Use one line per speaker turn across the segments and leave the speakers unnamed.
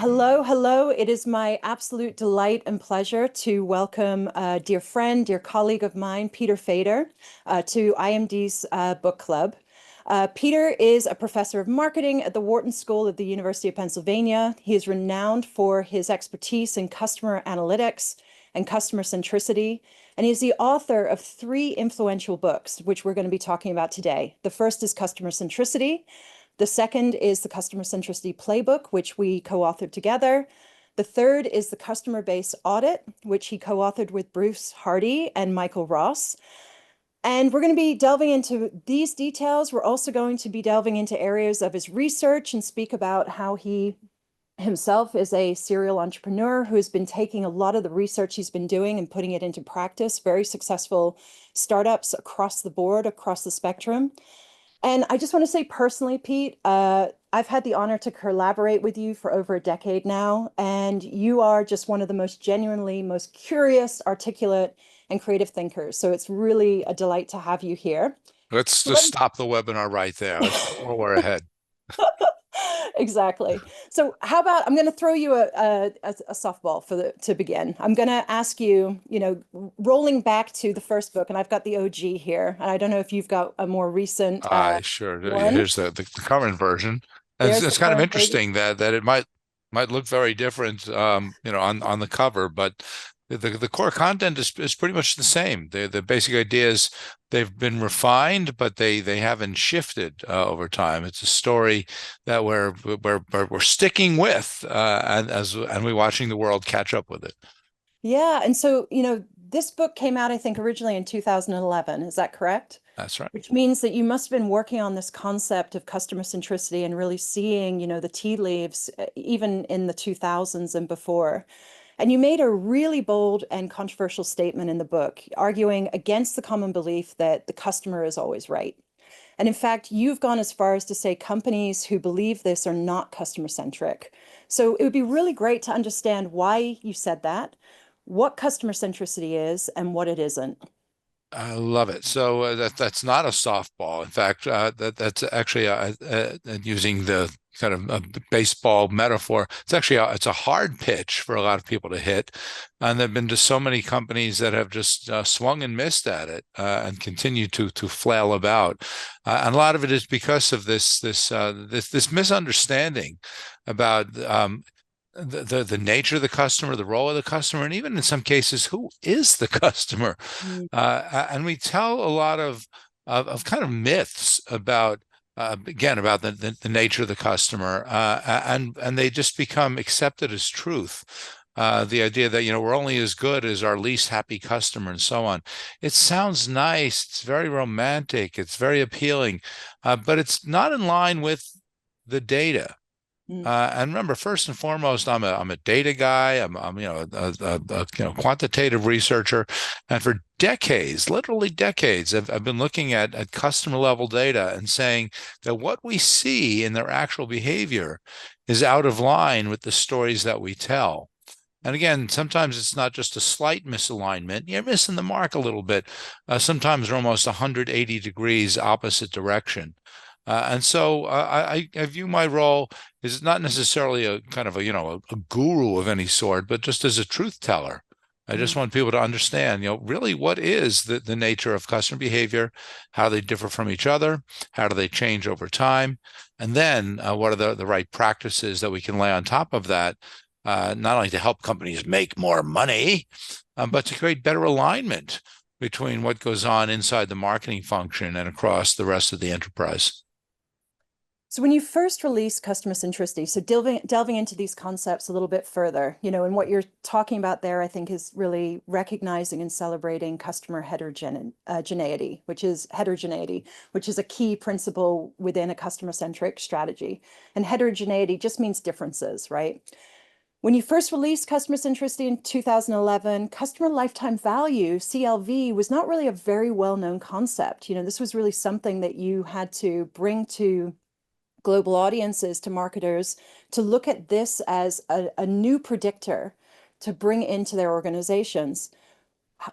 Hello, hello. It is my absolute delight and pleasure to welcome a dear friend, dear colleague of mine, Peter Fader, to IMD's book club. Peter is a professor of marketing at the Wharton School at the University of Pennsylvania. He is renowned for his expertise in customer analytics and customer centricity, and he's the author of three influential books, which we're going to be talking about today. The first is Customer Centricity. The second is the Customer Centricity Playbook, which we co-authored together. The third is the Customer-Based Audit, which he co-authored with Bruce Hardy and Michael Ross. And we're going to be delving into these details. We're also going to be delving into areas of his research and speak about how he himself is a serial entrepreneur who has been taking a lot of the research he's been doing and putting it into practice, very successful startups across the board, across the spectrum. And I just want to say personally, Pete, I've had the honor to collaborate with you for over a decade now, and you are just one of the most genuinely, most curious, articulate, and creative thinkers. So it's really a delight to have you here.
Let's just stop the webinar right there. Let's go while we're ahead.
Exactly. So how about I'm going to throw you a softball to begin. I'm going to ask you, rolling back to the first book, and I've got the OG here, and I don't know if you've got a more recent
Sure.
one.
Here's the current version. And
There's the
it's kind of
current version.
interesting that it might look very different, on the cover, but the core content is pretty much the same. The basic idea is they've been refined, but they haven't shifted over time. It's a story that we're sticking with, and we're watching the world catch up with it.
Yeah. And so, this book came out, I think, originally in 2011. Is that correct?
That's right.
Which means that you must have been working on this concept of customer centricity and really seeing, the tea leaves, even in the 2000s and before. And you made a really bold and controversial statement in the book, arguing against the common belief that the customer is always right. And in fact, you've gone as far as to say companies who believe this are not customer centric. So it would be really great to understand why you said that, what customer centricity is, and what it isn't.
I love it. So that's not a softball. In fact, that's actually using the kind of a baseball metaphor. It's a hard pitch for a lot of people to hit, and there've been just so many companies that have just swung and missed at it and continue to flail about. And a lot of it is because of this misunderstanding about the nature of the customer, the role of the customer, and even in some cases, who is the customer?
Mm.
And we tell a lot of kind of myths about again about the nature of the customer, and they just become accepted as truth. The idea that we're only as good as our least happy customer and so on. It sounds nice. It's very romantic. It's very appealing, but it's not in line with the data.
Mm.
And remember, first and foremost, I'm a data guy. I'm a quantitative researcher, and for decades, literally decades, I've been looking at customer level data and saying that what we see in their actual behavior is out of line with the stories that we tell. And again, sometimes it's not just a slight misalignment. You're missing the mark a little bit. Sometimes we're almost 180 degrees opposite direction. And so I view my role as not necessarily a kind of a guru of any sort, but just as a truth teller. I just
Mm.
want people to understand, really what is the nature of customer behavior, how they differ from each other, how do they change over time, and then what are the right practices that we can lay on top of that, not only to help companies make more money, but to create better alignment between what goes on inside the marketing function and across the rest of the enterprise.
So when you first released customer centricity, so delving into these concepts a little bit further, and what you're talking about there, I think, is really recognizing and celebrating customer heterogeneity, which is a key principle within a customer-centric strategy. And heterogeneity just means differences, right? When you first released customer centricity in 2011, customer lifetime value, CLV, was not really a very well-known concept. This was really something that you had to bring to global audiences, to marketers, to look at this as a new predictor to bring into their organizations.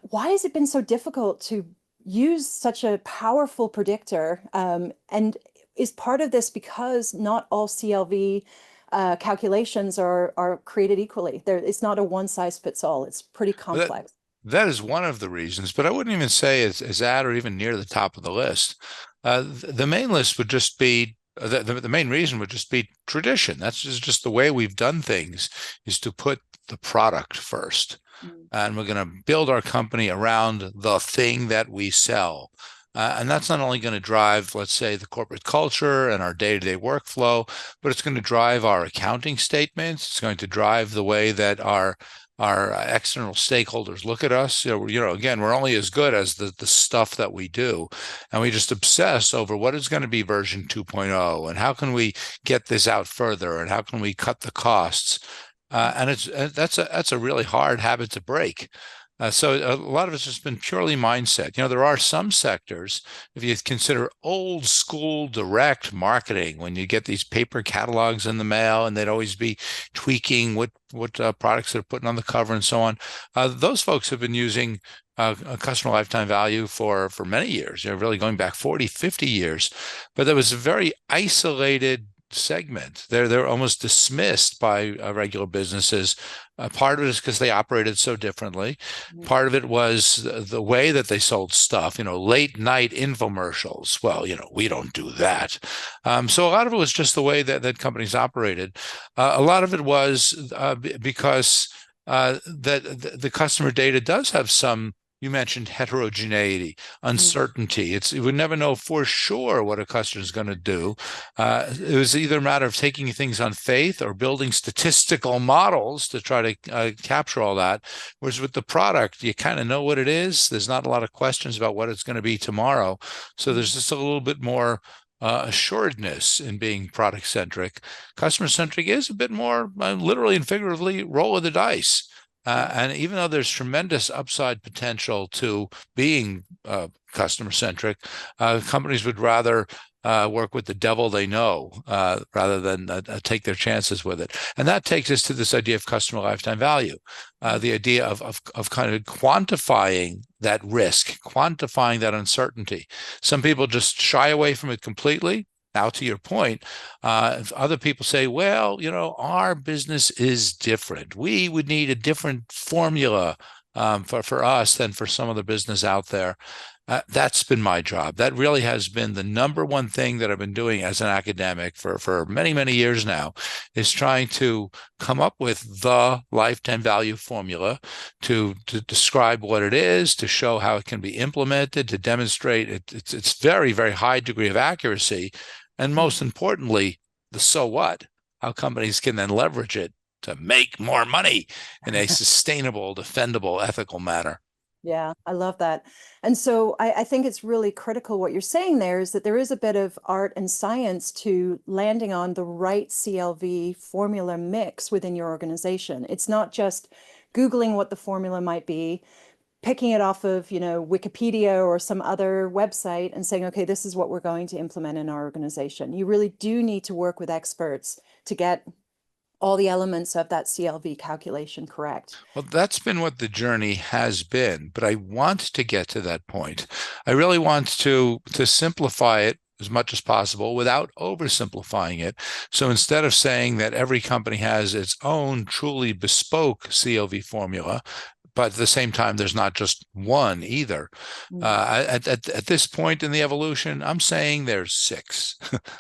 Why has it been so difficult to use such a powerful predictor? And is part of this because not all CLV calculations are created equally. It's not a one size fits all. It's pretty
That
complex.
that is one of the reasons, but I wouldn't even say it's at or even near the top of the list. The main list would just be the main reason would just be tradition. That's just the way we've done things, is to put the product first.
Mm.
And we're going to build our company around the thing that we sell. And that's not only going to drive, let's say, the corporate culture and our day-to-day workflow, but it's going to drive our accounting statements. It's going to drive the way that our external stakeholders look at us. Again, we're only as good as the stuff that we do, and we just obsess over what is going to be version 2.0 and how can we get this out further and how can we cut the costs. And that's a really hard habit to break. So a lot of it's just been purely mindset. There are some sectors, if you consider old school direct marketing, when you get these paper catalogs in the mail and they'd always be tweaking what products they're putting on the cover and so on. Those folks have been using a customer lifetime value for many years, really going back 40, 50 years. But there was a very isolated segment. They're almost dismissed by regular businesses. Part of it is because they operated so differently. Part of it was the way that they sold stuff, late night infomercials. Well, we don't do that. So a lot of it was just the way that companies operated. A lot of it was because that the customer data does have some. You mentioned heterogeneity, uncertainty. You would never know for sure what a customer is going to do. It was either a matter of taking things on faith or building statistical models to try to capture all that. Whereas with the product, you kind of know what it is. There's not a lot of questions about what it's going to be tomorrow. So there's just a little bit more assuredness in being product centric. Customer centric is a bit more literally and figuratively roll of the dice. And even though there's tremendous upside potential to being customer centric, companies would rather work with the devil they know rather than take their chances with it. And that takes us to this idea of customer lifetime value, the idea of kind of quantifying that risk, quantifying that uncertainty. Some people just shy away from it completely. Now, to your point, if other people say, well, our business is different. We would need a different formula for us than for some other business out there. That's been my job. That really has been the number one thing that I've been doing as an academic for many, many years now, is trying to come up with the lifetime value formula to describe what it is, to show how it can be implemented, to demonstrate it's very, very high degree of accuracy. And most importantly, the so what, how companies can then leverage it to make more money in a sustainable, defendable, ethical manner.
Yeah, I love that. And so I think it's really critical what you're saying there is that there is a bit of art and science to landing on the right CLV formula mix within your organization. It's not just Googling what the formula might be, picking it off of, Wikipedia or some other website and saying, okay, this is what we're going to implement in our organization. You really do need to work with experts to get all the elements of that CLV calculation correct.
Well, that's been what the journey has been, but I want to get to that point. I really want to simplify it as much as possible without oversimplifying it. So instead of saying that every company has its own truly bespoke CLV formula, but at the same time, there's not just one either. At this point in the evolution, I'm saying there's 6.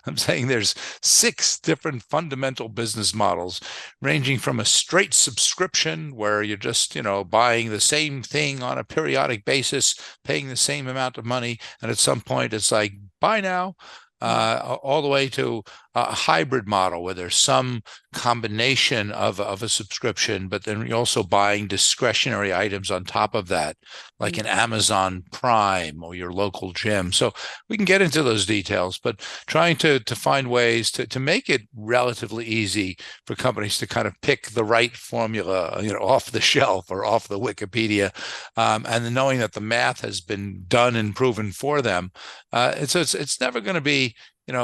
I'm saying there's 6 different fundamental business models, ranging from a straight subscription where you're just, buying the same thing on a periodic basis, paying the same amount of money, and at some point it's like, bye now. All the way to a hybrid model where there's some combination of a subscription, but then you're also buying discretionary items on top of that, like an Amazon Prime or your local gym. So we can get into those details, but trying to find ways to make it relatively easy for companies to kind of pick the right formula, off the shelf or off the Wikipedia, and then knowing that the math has been done and proven for them. It's never going to be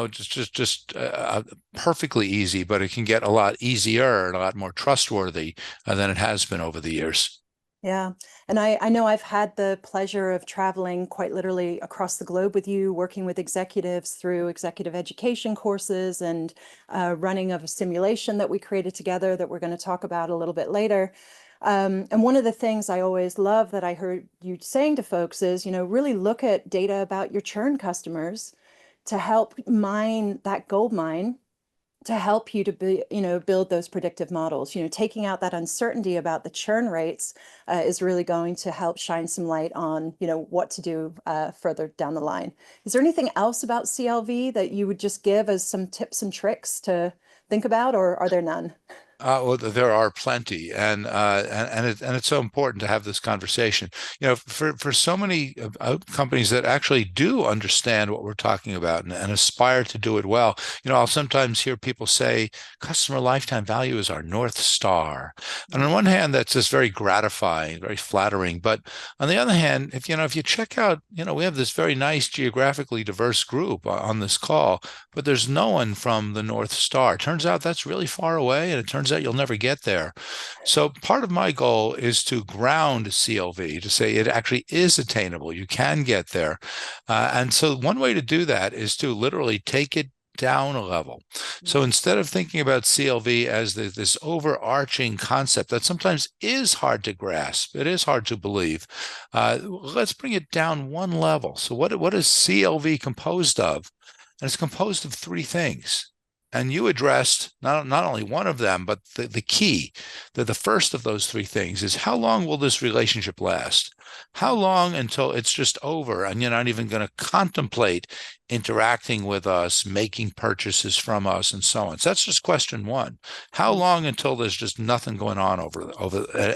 just perfectly easy, but it can get a lot easier and a lot more trustworthy than it has been over the years.
Yeah. And I know I've had the pleasure of traveling quite literally across the globe with you, working with executives through executive education courses and running of a simulation that we created together that we're going to talk about a little bit later. And one of the things I always love that I heard you saying to folks is, really look at data about your churn customers to help mine that gold mine to help you to be, build those predictive models. Taking out that uncertainty about the churn rates is really going to help shine some light on, what to do further down the line. Is there anything else about CLV that you would just give as some tips and tricks to think about, or are there none?
Well, there are plenty, and it's so important to have this conversation. For so many companies that actually do understand what we're talking about and aspire to do it well. I'll sometimes hear people say customer lifetime value is our North Star, and on one hand, that's just very gratifying, very flattering. But on the other hand, if you check out, we have this very nice geographically diverse group on this call, but there's no one from the North Star. Turns out that's really far away, and it turns out you'll never get there. So part of my goal is to ground CLV, to say it actually is attainable. You can get there. And so one way to do that is to literally take it down a level. So instead of thinking about CLV as this overarching concept that sometimes is hard to grasp, it is hard to believe, let's bring it down one level. So what is CLV composed of? And it's composed of three things. And you addressed not only one of them, but the key, the first of those three things is how long will this relationship last? How long until it's just over and you're not even going to contemplate interacting with us, making purchases from us, and so on. So that's just question one. How long until there's just nothing going on over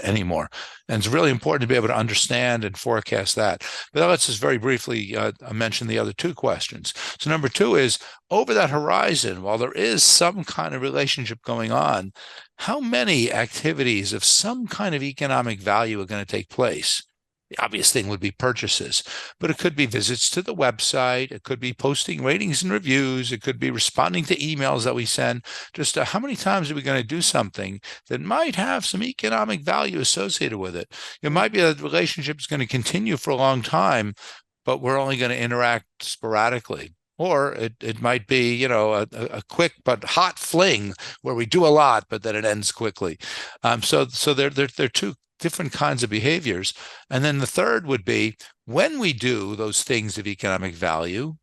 anymore? And it's really important to be able to understand and forecast that. But let's just very briefly mention the other two questions. So number two is, over that horizon, while there is some kind of relationship going on, how many activities of some kind of economic value are going to take place? The obvious thing would be purchases, but it could be visits to the website. It could be posting ratings and reviews. It could be responding to emails that we send. Just how many times are we going to do something that might have some economic value associated with it? It might be that the relationship is going to continue for a long time, but we're only going to interact sporadically. Or it might be, a quick but hot fling where we do a lot, but then it ends quickly. So they're two different kinds of behaviors. And then the third would be, when we do those things of economic value,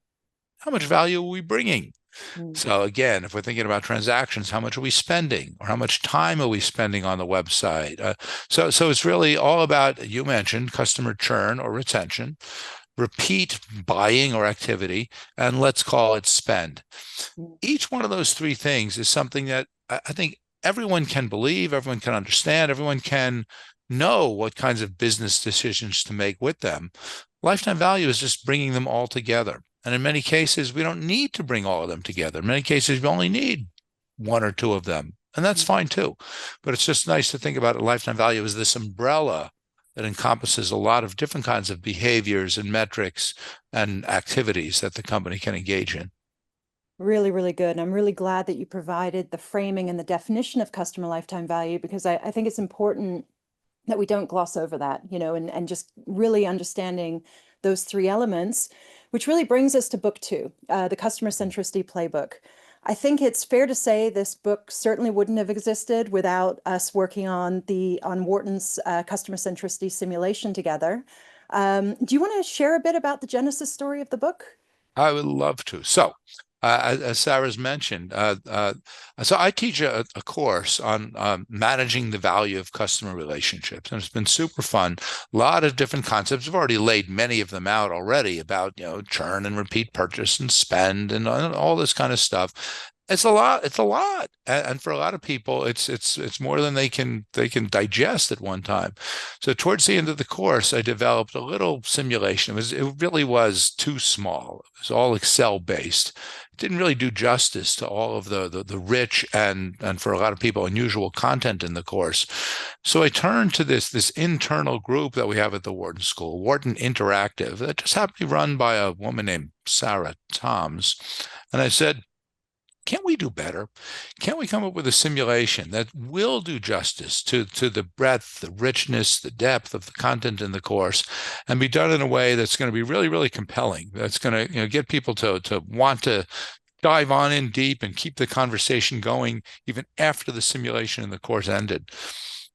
how much value are we bringing? So again, if we're thinking about transactions, how much are we spending, or how much time are we spending on the website? So it's really all about, you mentioned customer churn or retention, repeat buying or activity, and let's call it spend. Each one of those three things is something that I think everyone can believe, everyone can understand, everyone can know what kinds of business decisions to make with them. Lifetime value is just bringing them all together. And in many cases, we don't need to bring all of them together. In many cases, we only need one or two of them. And that's fine too. But it's just nice to think about lifetime value as this umbrella that encompasses a lot of different kinds of behaviors and metrics and activities that the company can engage in.
Really, really good. And I'm really glad that you provided the framing and the definition of customer lifetime value, because I think it's important that we don't gloss over that, and just really understanding those three elements, which really brings us to book two, the customer centricity playbook. I think it's fair to say this book certainly wouldn't have existed without us working on Wharton's customer centricity simulation together. Do you want to share a bit about the genesis story of the book?
I would love to. So, as Sarah's mentioned, so I teach a course on managing the value of customer relationships, and it's been super fun. A lot of different concepts. I've already laid many of them out already about churn and repeat purchase and spend and all this kind of stuff. It's a lot. It's a lot, and for a lot of people, it's more than they can digest at one time. So towards the end of the course, I developed a little simulation. It really was too small. It was all Excel based. It didn't really do justice to all of the rich and for a lot of people unusual content in the course. So I turned to this internal group that we have at the Wharton School, Wharton Interactive, that just happened to be run by a woman named Sarah Toms, and I said, can't we do better? Can't we come up with a simulation that will do justice to the breadth, the richness, the depth of the content in the course, and be done in a way that's going to be really, really compelling, that's going to get people to want to dive on in deep and keep the conversation going even after the simulation in the course ended.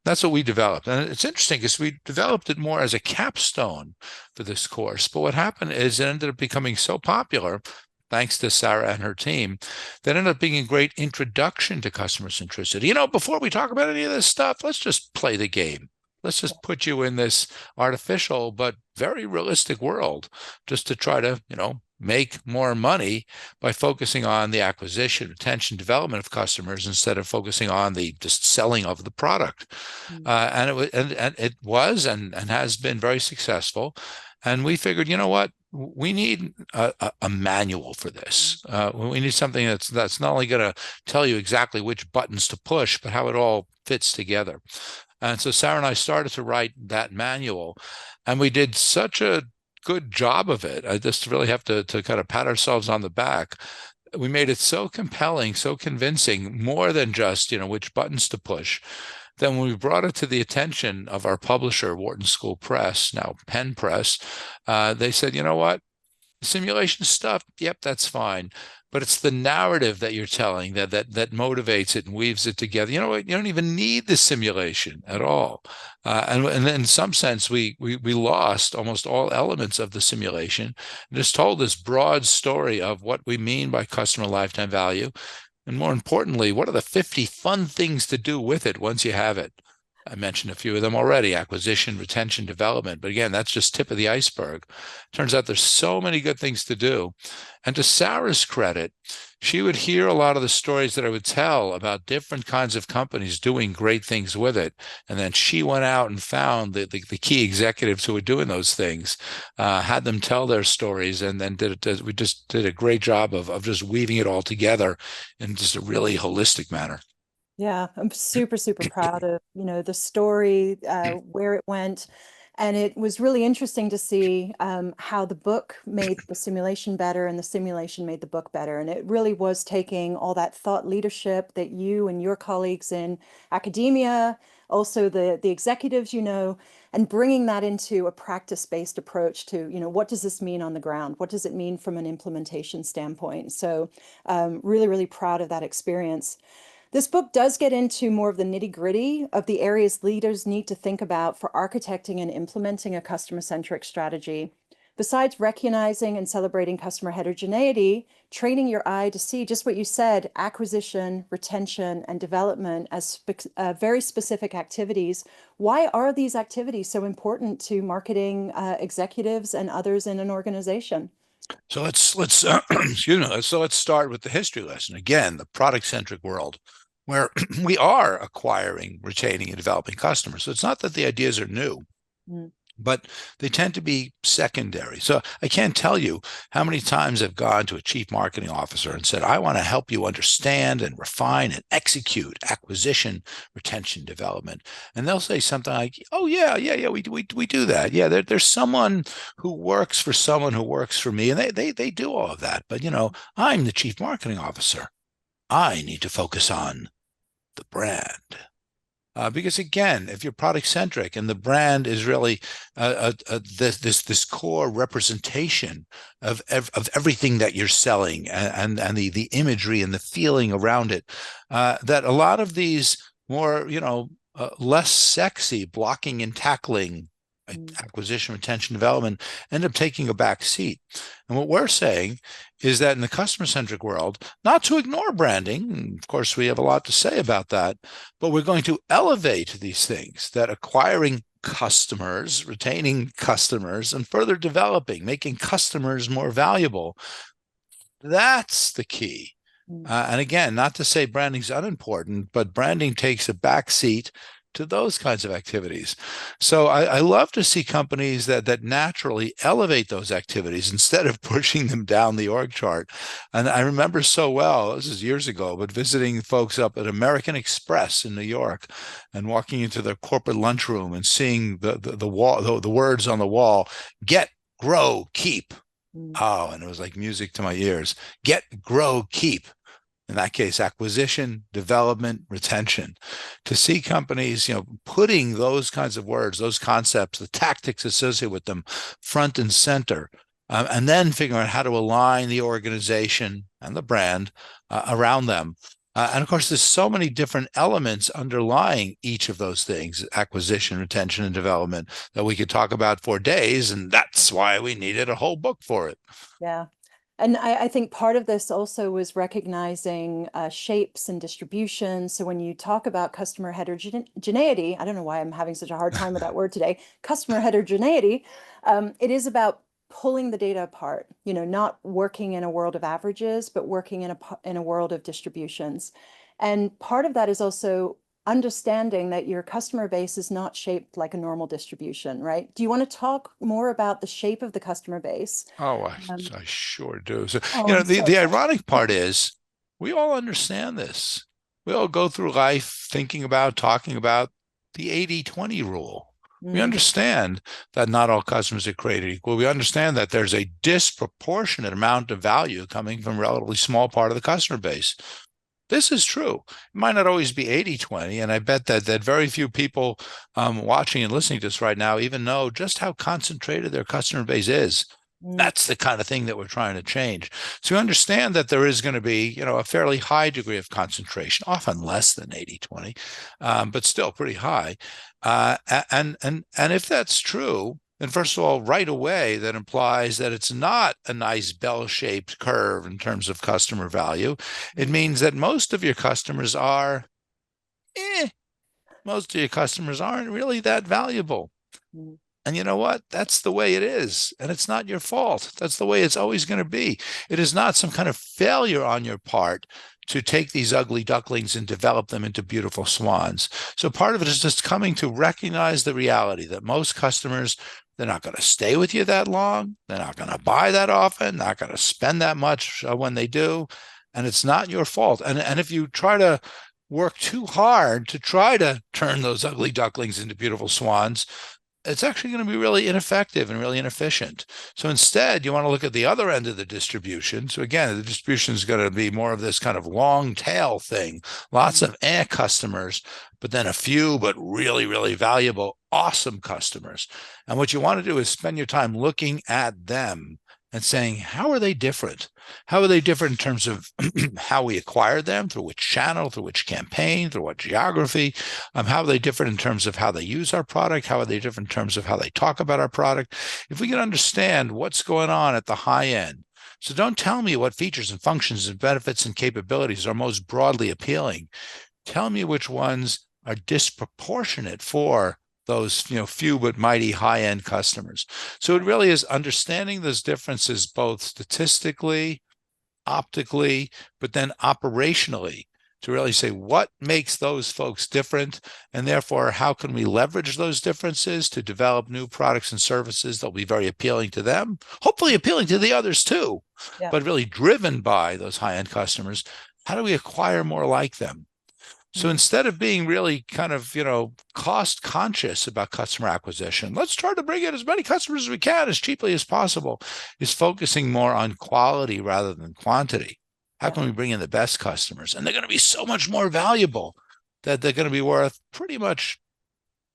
That's what we developed. And it's interesting because we developed it more as a capstone for this course. But what happened is it ended up becoming so popular, thanks to Sarah and her team, that ended up being a great introduction to customer centricity. Before we talk about any of this stuff, let's just play the game. Let's just put you in this artificial but very realistic world just to try to, make more money by focusing on the acquisition, retention, development of customers instead of focusing on the just selling of the product. And it was and it was and has been very successful. And we figured, you know what? We need a manual for this. We need something that's not only going to tell you exactly which buttons to push, but how it all fits together. And so Sarah and I started to write that manual, and we did such a good job of it. I just really have to kind of pat ourselves on the back. We made it so compelling, so convincing, more than just, which buttons to push. Then when we brought it to the attention of our publisher, Wharton School Press, now Penn Press, they said, you know what? Simulation stuff, yep, that's fine. But it's the narrative that you're telling that motivates it and weaves it together. You know what? You don't even need the simulation at all. And in some sense, we lost almost all elements of the simulation and just told this broad story of what we mean by customer lifetime value. And more importantly, what are the 50 fun things to do with it once you have it? I mentioned a few of them already: acquisition, retention, development. But again, that's just tip of the iceberg. Turns out there's so many good things to do. And to Sarah's credit, she would hear a lot of the stories that I would tell about different kinds of companies doing great things with it. And then she went out and found the key executives who were doing those things, had them tell their stories, and then we just did a great job of just weaving it all together in just a really holistic manner.
Yeah, I'm super, super proud of, the story, where it went. And it was really interesting to see how the book made the simulation better and the simulation made the book better. And it really was taking all that thought leadership that you and your colleagues in academia, also the executives, and bringing that into a practice-based approach to, what does this mean on the ground? What does it mean from an implementation standpoint? So really, really proud of that experience. This book does get into more of the nitty-gritty of the areas leaders need to think about for architecting and implementing a customer-centric strategy. Besides recognizing and celebrating customer heterogeneity, training your eye to see just what you said, acquisition, retention, and development as very specific activities. Why are these activities so important to marketing executives and others in an organization?
So let's excuse me. Let's start with the history lesson again. The product-centric world, where we are acquiring, retaining, and developing customers. So it's not that the ideas are new,
Mm.
but they tend to be secondary. So I can't tell you how many times I've gone to a chief marketing officer and said, I want to help you understand and refine and execute acquisition, retention, development. And they'll say something like, oh, yeah, we do that. Yeah, there's someone who works for someone who works for me, and they do all of that. But, I'm the chief marketing officer. I need to focus on the brand. Because again, if you're product centric and the brand is really this core representation of everything that you're selling, and the imagery and the feeling around it, that a lot of these more less sexy blocking and tackling, acquisition, retention, development, end up taking a back seat. And what we're saying is that in the customer-centric world, not to ignore branding, and of course we have a lot to say about that, but we're going to elevate these things, that acquiring customers, retaining customers, and further developing, making customers more valuable. That's the key. And again, not to say branding's unimportant, but branding takes a back seat to those kinds of activities. So I love to see companies that naturally elevate those activities instead of pushing them down the org chart. And I remember so well, this is years ago, but visiting folks up at American Express in New York and walking into their corporate lunchroom and seeing the wall, the words on the wall: get, grow, keep. Oh, and it was like music to my ears. Get, grow, keep. in that case, acquisition, development, retention, to see companies, putting those kinds of words, those concepts, the tactics associated with them front and center, and then figuring out how to align the organization and the brand around them. And of course, there's so many different elements underlying each of those things, acquisition, retention, and development, that we could talk about for days. And that's why we needed a whole book for it.
Yeah. And I think part of this also was recognizing shapes and distribution. So when you talk about customer heterogeneity, I don't know why I'm having such a hard time with that word today, customer heterogeneity, it is about pulling the data apart, not working in a world of averages, but working in a world of distributions. And part of that is also understanding that your customer base is not shaped like a normal distribution, right? Do you want to talk more about the shape of the customer base?
Oh,
Um,
I sure do. So,
oh, I'm so
the
excited.
ironic part is we all understand this. We all go through life thinking about, talking about the 80-20 rule. We
Mm,
understand that not all customers are created equal. We understand that there's a disproportionate amount of value coming from a relatively small part of the customer base. This is true. It might not always be 80-20, and I bet that very few people watching and listening to this right now even know just how concentrated their customer base is.
mm,
That's the kind of thing that we're trying to change. So you understand that there is going to be, a fairly high degree of concentration, often less than 80-20, but still pretty high. And if that's true, then first of all, right away, that implies that it's not a nice bell-shaped curve in terms of customer value. It
mm,
means that most of your customers are, eh, most of your customers aren't really that valuable.
mm,
And you know what? That's the way it is. And it's not your fault. That's the way it's always going to be. It is not some kind of failure on your part to take these ugly ducklings and develop them into beautiful swans. So part of it is just coming to recognize the reality that most customers, they're not going to stay with you that long. They're not going to buy that often, not going to spend that much when they do. And it's not your fault. And if you try to work too hard to try to turn those ugly ducklings into beautiful swans, it's actually going to be really ineffective and really inefficient. So instead, you want to look at the other end of the distribution. So again, the distribution is going to be more of this kind of long tail thing, lots
mm.
of customers, but then a few, but really, really valuable, awesome customers. And what you want to do is spend your time looking at them and saying, how are they different? How are they different in terms of how we acquire them, through which channel, through which campaign, through what geography? How are they different in terms of how they use our product? How are they different in terms of how they talk about our product? If we can understand what's going on at the high end. So don't tell me what features and functions and benefits and capabilities are most broadly appealing. Tell me which ones are disproportionate for those few but mighty high-end customers. So it really is understanding those differences both statistically, optically, but then operationally, to really say what makes those folks different, and therefore how can we leverage those differences to develop new products and services that'll be very appealing to them, hopefully appealing to the others too,
Yeah.
but really driven by those high-end customers. How do we acquire more like them? So
Mm,
instead of being really kind of, cost conscious about customer acquisition, let's try to bring in as many customers as we can as cheaply as possible, is focusing more on quality rather than quantity. How
yeah.
can we bring in the best customers? And they're going to be so much more valuable that they're going to be worth pretty much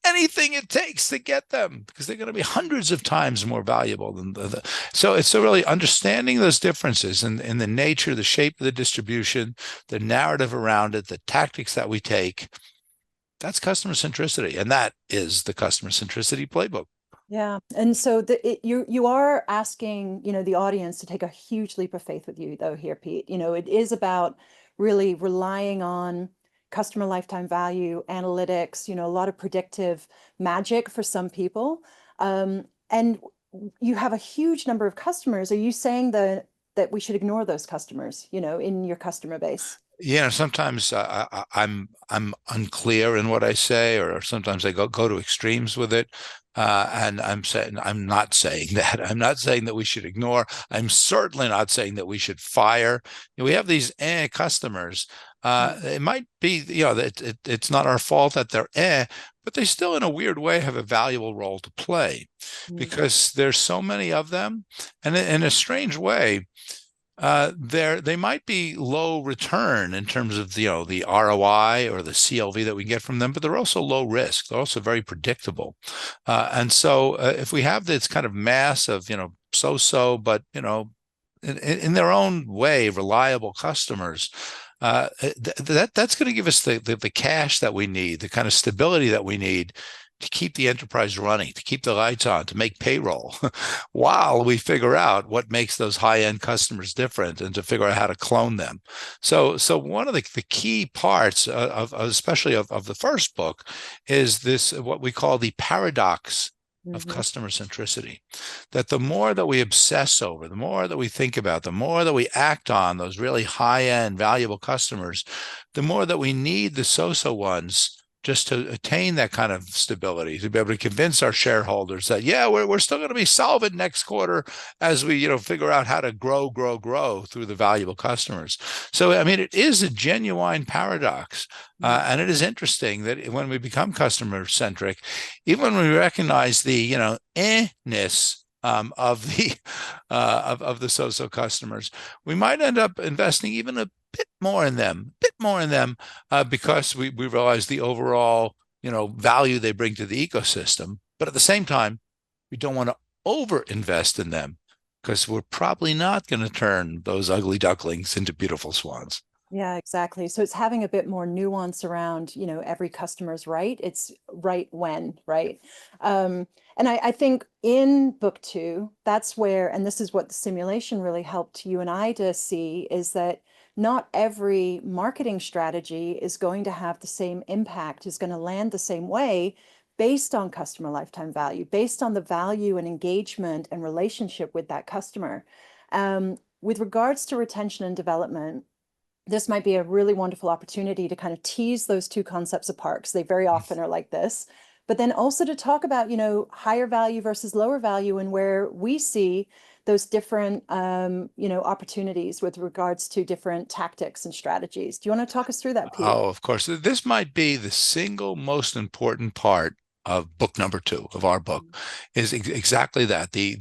anything it takes to get them, because they're going to be hundreds of times more valuable than so it's so really understanding those differences in the nature, the shape of the distribution, the narrative around it, the tactics that we take. That's customer centricity, and that is the customer centricity playbook.
Yeah. And so you are asking, the audience to take a huge leap of faith with you though here, Pete. It is about really relying on customer lifetime value, analytics, a lot of predictive magic for some people. And you have a huge number of customers. Are you saying that we should ignore those customers, in your customer base?
Sometimes I'm unclear in what I say, or sometimes I go to extremes with it. And I'm not saying that. I'm not saying that we should ignore. I'm certainly not saying that we should fire. We have these customers.
Mm,
It might be, that it's not our fault that they're but they still, in a weird way, have a valuable role to play,
mm,
because there's so many of them, and in a strange way, They might be low return in terms of the ROI or the CLV that we get from them, but they're also low risk. They're also very predictable. And so if we have this kind of mass of so-so, but in their own way, reliable customers, that's going to give us the cash that we need, the kind of stability that we need to keep the enterprise running, to keep the lights on, to make payroll while we figure out what makes those high-end customers different and to figure out how to clone them. So one of the key parts of especially of the first book is this, what we call the paradox of
Mm-hmm.
customer centricity, that the more that we obsess over, the more that we think about, the more that we act on those really high-end valuable customers, the more that we need the so-so ones just to attain that kind of stability, to be able to convince our shareholders that, yeah, we're still going to be solvent next quarter as we, figure out how to grow through the valuable customers. So, I mean, it is a genuine paradox. And it is interesting that when we become customer centric, even when we recognize the, ness of the of the so-so customers, we might end up investing even a bit more in them, because we realize the overall, value they bring to the ecosystem. But at the same time, we don't want to over invest in them because we're probably not going to turn those ugly ducklings into beautiful swans.
Yeah, exactly. So it's having a bit more nuance around, every customer's right. It's right when, right? And I think in book two, that's where, and this is what the simulation really helped you and I to see, is that not every marketing strategy is going to have the same impact, is going to land the same way based on customer lifetime value, based on the value and engagement and relationship with that customer. With regards to retention and development, this might be a really wonderful opportunity to kind of tease those two concepts apart, because they very often are like this, but then also to talk about, higher value versus lower value, and where we see those different, opportunities with regards to different tactics and strategies. Do you want to talk us through that, Peter?
Oh, of course. This might be the single most important part of book number two of our book, is exactly that, the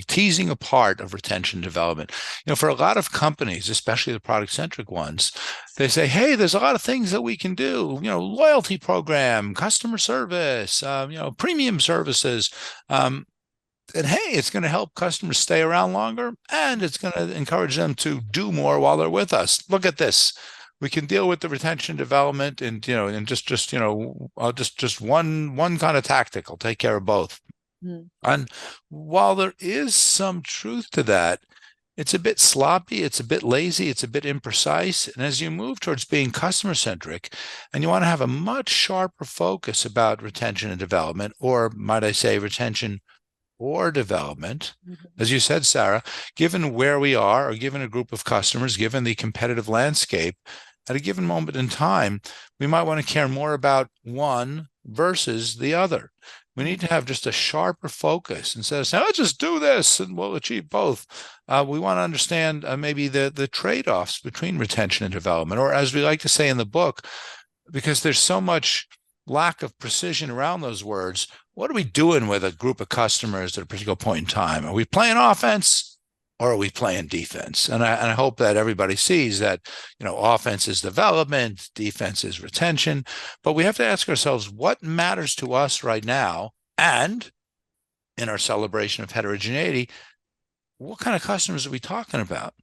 teasing apart of retention development. For a lot of companies, especially the product centric ones, they say, hey, there's a lot of things that we can do, loyalty program, customer service, premium services. And hey, it's going to help customers stay around longer, and it's going to encourage them to do more while they're with us. Look at this. We can deal with the retention development and just one kind of tactic will take care of both.
Mm.
And while there is some truth to that, it's a bit sloppy, it's a bit lazy, it's a bit imprecise. And as you move towards being customer centric and you want to have a much sharper focus about retention and development, or might I say retention or development,
Mhm.
as you said, Sarah, given where we are, or given a group of customers, given the competitive landscape at a given moment in time, we might want to care more about one versus the other. We need to have just a sharper focus instead of saying, let's just do this and we'll achieve both. We want to understand maybe the trade-offs between retention and development, or as we like to say in the book, because there's so much lack of precision around those words, what are we doing with a group of customers at a particular point in time? Are we playing offense or are we playing defense? And I hope that everybody sees that, offense is development, defense is retention, but we have to ask ourselves what matters to us right now. And in our celebration of heterogeneity, what kind of customers are we talking about?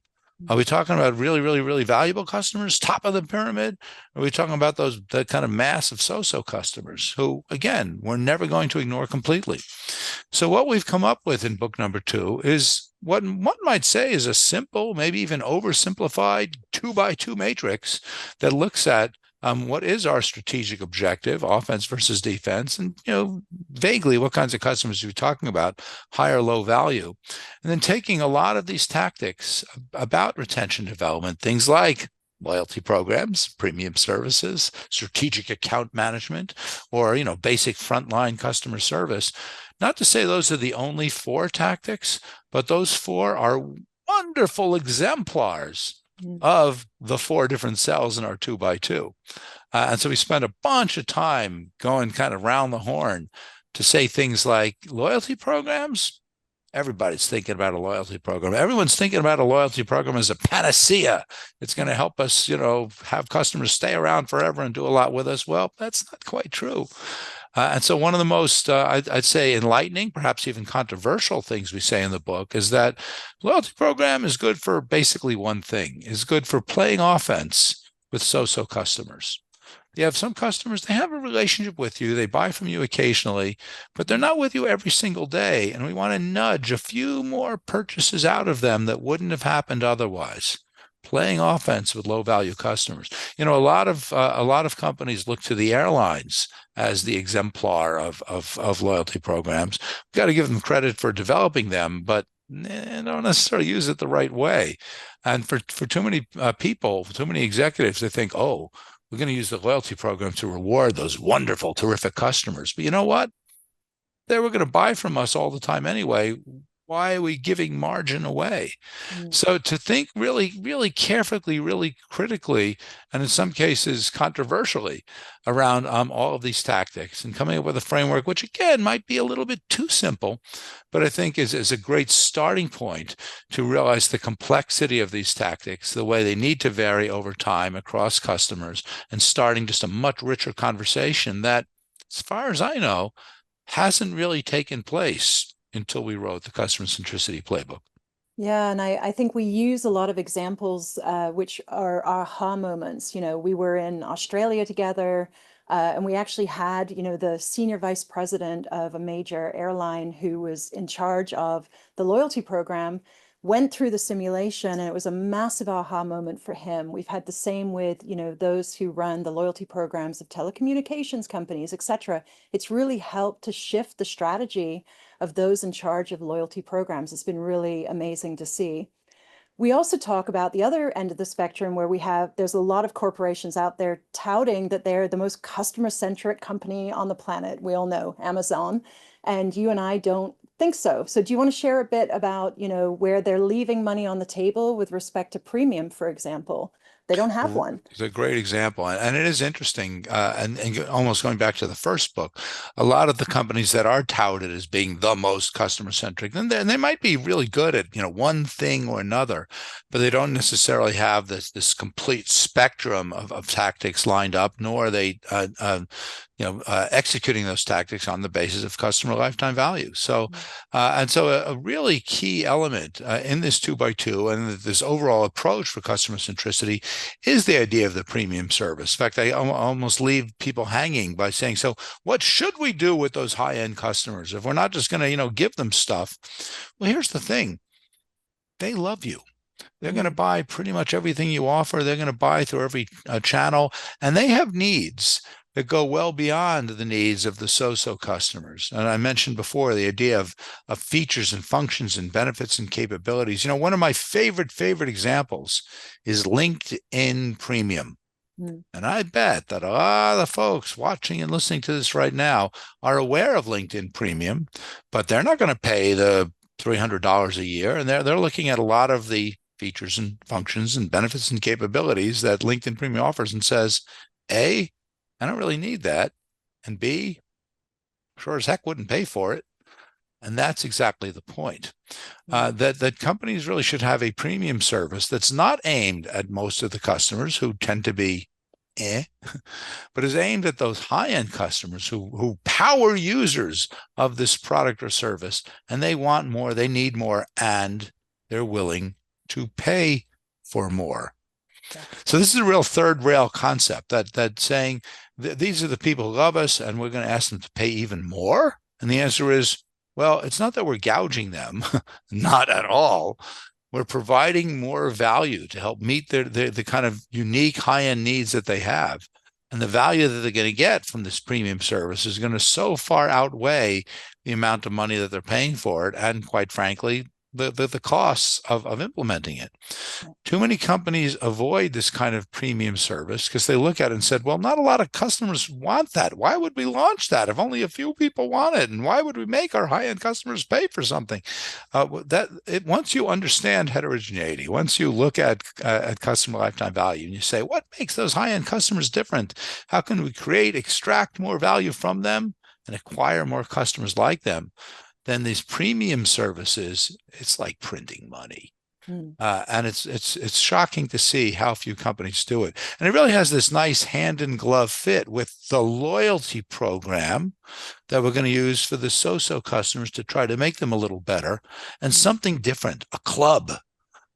Are we talking about really, really, really valuable customers, top of the pyramid? Are we talking about that kind of mass of so-so customers who, again, we're never going to ignore completely? So what we've come up with in book number two is what one might say is a simple, maybe even oversimplified 2x2 matrix that looks at what is our strategic objective, offense versus defense, and vaguely what kinds of customers are we talking about, high or low value, and then taking a lot of these tactics about retention development, things like loyalty programs, premium services, strategic account management, or basic frontline customer service. Not to say those are the only four tactics, but those four are wonderful exemplars of the four different cells in our 2x2. And so we spent a bunch of time going kind of round the horn to say things like loyalty programs, everybody's thinking about a loyalty program. Everyone's thinking about a loyalty program as a panacea. It's going to help us, have customers stay around forever and do a lot with us. Well, that's not quite true. And so one of the most, I'd say, enlightening, perhaps even controversial things we say in the book is that loyalty program is good for basically one thing, is good for playing offense with so-so customers. You have some customers, they have a relationship with you, they buy from you occasionally, but they're not with you every single day. And we want to nudge a few more purchases out of them that wouldn't have happened otherwise. Playing offense with low value customers. A lot of companies look to the airlines as the exemplar of loyalty programs. We've got to give them credit for developing them, but don't necessarily use it the right way. And for too many people, too many executives, they think, oh, we're going to use the loyalty program to reward those wonderful, terrific customers. But you know what? They were going to buy from us all the time anyway. Why are we giving margin away?
Mm.
So to think really, really carefully, really critically, and in some cases controversially around all of these tactics and coming up with a framework, which again might be a little bit too simple, but I think is a great starting point to realize the complexity of these tactics, the way they need to vary over time across customers, and starting just a much richer conversation that, as far as I know, hasn't really taken place until we wrote the customer centricity playbook.
Yeah, and I think we use a lot of examples which are aha moments. We were in Australia together, and we actually had, the senior vice president of a major airline who was in charge of the loyalty program, went through the simulation, and it was a massive aha moment for him. We've had the same with, those who run the loyalty programs of telecommunications companies, et cetera. It's really helped to shift the strategy of those in charge of loyalty programs. It's been really amazing to see. We also talk about the other end of the spectrum where there's a lot of corporations out there touting that they're the most customer-centric company on the planet. We all know Amazon, and you and I don't think so. So do you want to share a bit about, where they're leaving money on the table with respect to premium, for example? They don't have one.
It's a great example, and it is interesting. And almost going back to the first book, a lot of the companies that are touted as being the most customer centric, and they might be really good at one thing or another, but they don't necessarily have this complete spectrum of tactics lined up, nor are they executing those tactics on the basis of customer lifetime value. So, a really key element in this 2x2 and this overall approach for customer centricity is the idea of the premium service. In fact, I almost leave people hanging by saying, so what should we do with those high-end customers if we're not just going to, give them stuff? Well, here's the thing. They love you. They're going to buy pretty much everything you offer. They're going to buy through every channel, and they have needs that go well beyond the needs of the so-so customers. And I mentioned before the idea of features and functions and benefits and capabilities. One of my favorite examples is LinkedIn Premium. And I bet that a lot of the folks watching and listening to this right now are aware of LinkedIn Premium, but they're not going to pay the $300 a year. And they're looking at a lot of the features and functions and benefits and capabilities that LinkedIn Premium offers and says, A, I don't really need that. And B, sure as heck wouldn't pay for it. And that's exactly the point. That companies really should have a premium service that's not aimed at most of the customers who tend to be but is aimed at those high-end customers who power users of this product or service, and they want more, they need more, and they're willing to pay for more. So this is a real third rail concept that saying these are the people who love us and we're going to ask them to pay even more. And the answer is, well, it's not that we're gouging them, not at all. We're providing more value to help meet the kind of unique high-end needs that they have. And the value that they're going to get from this premium service is going to so far outweigh the amount of money that they're paying for it. And quite frankly, the costs of implementing it. Too many companies avoid this kind of premium service because they look at it and said, well, not a lot of customers want that. Why would we launch that if only a few people want it? And why would we make our high-end customers pay for something? Once you understand heterogeneity, once you look at customer lifetime value and you say, what makes those high-end customers different? How can we extract more value from them and acquire more customers like them? then these premium services, it's like printing money.
Mm.
And it's shocking to see how few companies do it. And it really has this nice hand in glove fit with the loyalty program that we're going to use for the so-so customers to try to make them a little better, and
Mm.
something different, a club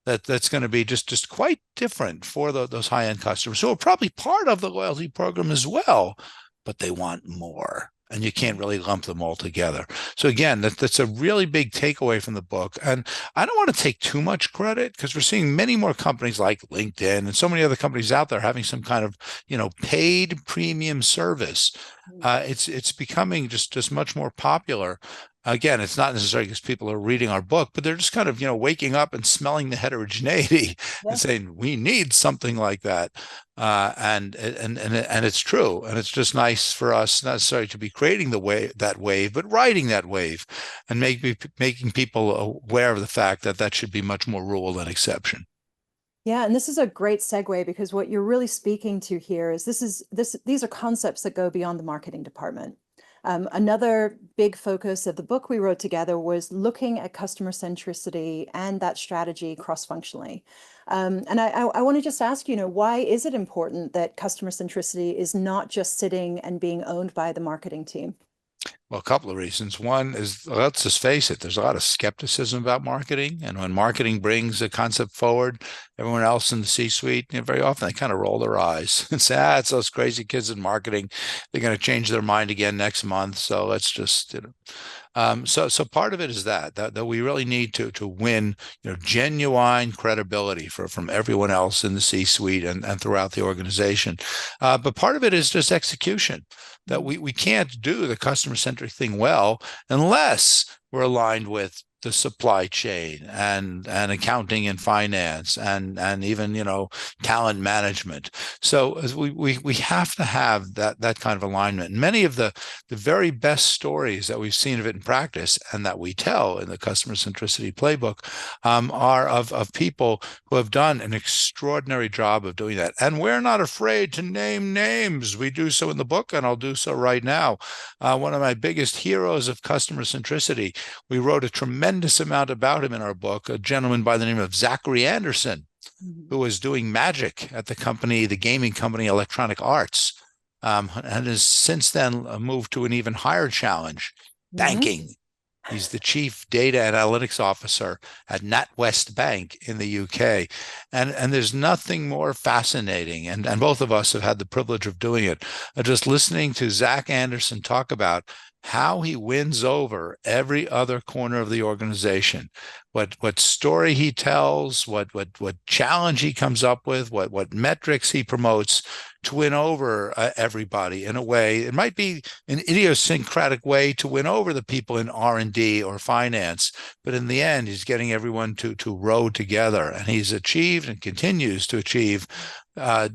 that's going to be just quite different for those high-end customers who are probably part of the loyalty program as well, but they want more. And you can't really lump them all together. So again, that's a really big takeaway from the book. And I don't want to take too much credit because we're seeing many more companies like LinkedIn and so many other companies out there having some kind of, paid premium service.
Mm.
It's becoming just much more popular. Again, it's not necessarily because people are reading our book, but they're just kind of, waking up and smelling the heterogeneity and
Yeah.
saying, we need something like that. And it's true. And it's just nice for us, not necessarily to be creating that wave, but riding that wave and making people aware of the fact that that should be much more rule than exception.
Yeah, and this is a great segue because what you're really speaking to here is these are concepts that go beyond the marketing department. Another big focus of the book we wrote together was looking at customer centricity and that strategy cross-functionally. And I want to just ask, why is it important that customer centricity is not just sitting and being owned by the marketing team?
Well, a couple of reasons. One is, let's just face it, there's a lot of skepticism about marketing. And when marketing brings a concept forward, everyone else in the C-suite, very often they kind of roll their eyes and say, it's those crazy kids in marketing. They're going to change their mind again next month. So let's just, so part of it is that we really need to win, genuine credibility from everyone else in the C-suite and throughout the organization. But part of it is just execution, that we can't do the customer centric thing well unless we're aligned with the supply chain and accounting and finance and even talent management. So as we have to have that kind of alignment. Many of the very best stories that we've seen of it in practice and that we tell in the customer centricity playbook are of people who have done an extraordinary job of doing that. And we're not afraid to name names. We do so in the book, and I'll do so right now. One of my biggest heroes of customer centricity, we wrote a tremendous amount about him in our book, a gentleman by the name of Zachary Anderson,
Mhm.
who was doing magic at the gaming company Electronic Arts, and has since then moved to an even higher challenge,
Mhm.
banking. He's the chief data analytics officer at NatWest Bank in the UK. And there's nothing more fascinating. And both of us have had the privilege of doing it. Just listening to Zach Anderson talk about how he wins over every other corner of the organization, what story he tells, what challenge he comes up with, what metrics he promotes to win over everybody in a way. It might be an idiosyncratic way to win over the people in R&D or finance, but in the end, he's getting everyone to row together, and he's achieved and continues to achieve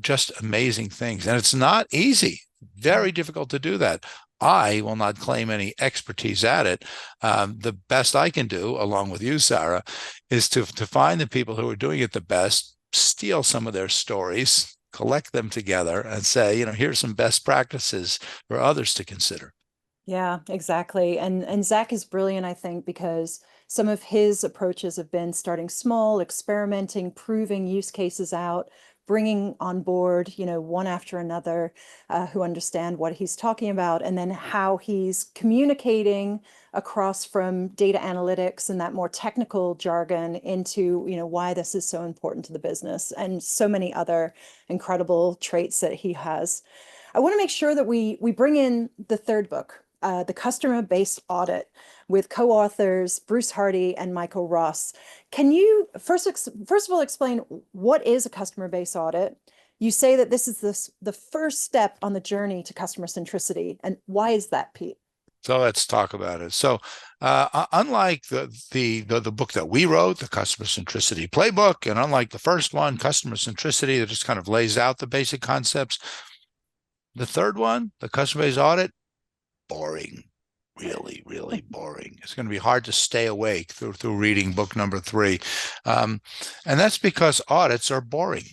just amazing things. And it's not easy, very difficult to do that. I will not claim any expertise at it. The best I can do, along with you, Sarah, is to find the people who are doing it the best, steal some of their stories, collect them together, and say, here's some best practices for others to consider.
Yeah, exactly. And Zach is brilliant, I think, because some of his approaches have been starting small, experimenting, proving use cases out, bringing on board, one after another, who understand what he's talking about, and then how he's communicating across from data analytics and that more technical jargon into, why this is so important to the business, and so many other incredible traits that he has. I want to make sure that we bring in the third book, The Customer-Based Audit, with co-authors Bruce Hardy and Michael Ross. Can you first of all explain what is a customer-based audit? You say that this is the first step on the journey to customer centricity. And why is that, Pete?
So let's talk about it. So, unlike the book that we wrote, the Customer Centricity Playbook, and unlike the first one, Customer Centricity, that just kind of lays out the basic concepts, the third one, the customer-based audit, boring, really, really boring. It's going to be hard to stay awake through reading book number 3, and that's because audits are boring.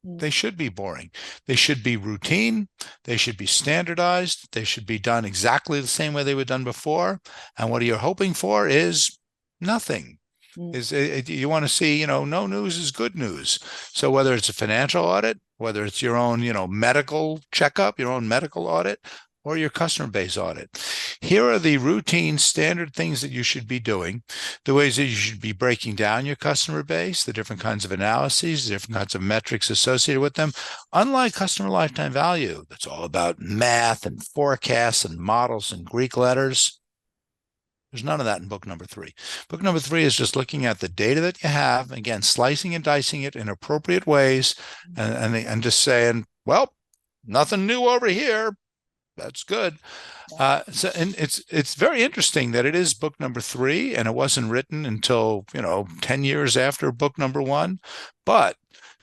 Mm,
They should be boring. They should be routine. They should be standardized. They should be done exactly the same way they were done before. And what you're hoping for is nothing.
mm,
Is you want to see, no news is good news. So whether it's a financial audit, whether it's your own, medical checkup, your own medical audit, or your customer base audit, here are the routine standard things that you should be doing, the ways that you should be breaking down your customer base, the different kinds of analyses, the different kinds of metrics associated with them. Unlike customer lifetime value, that's all about math and forecasts and models and Greek letters. There's none of that in book number 3. Book number 3 is just looking at the data that you have, again, slicing and dicing it in appropriate ways, and just saying, well, nothing new over here. That's good.
yeah.
And it's very interesting that it is book number 3, and it wasn't written until 10 years after book number 1. But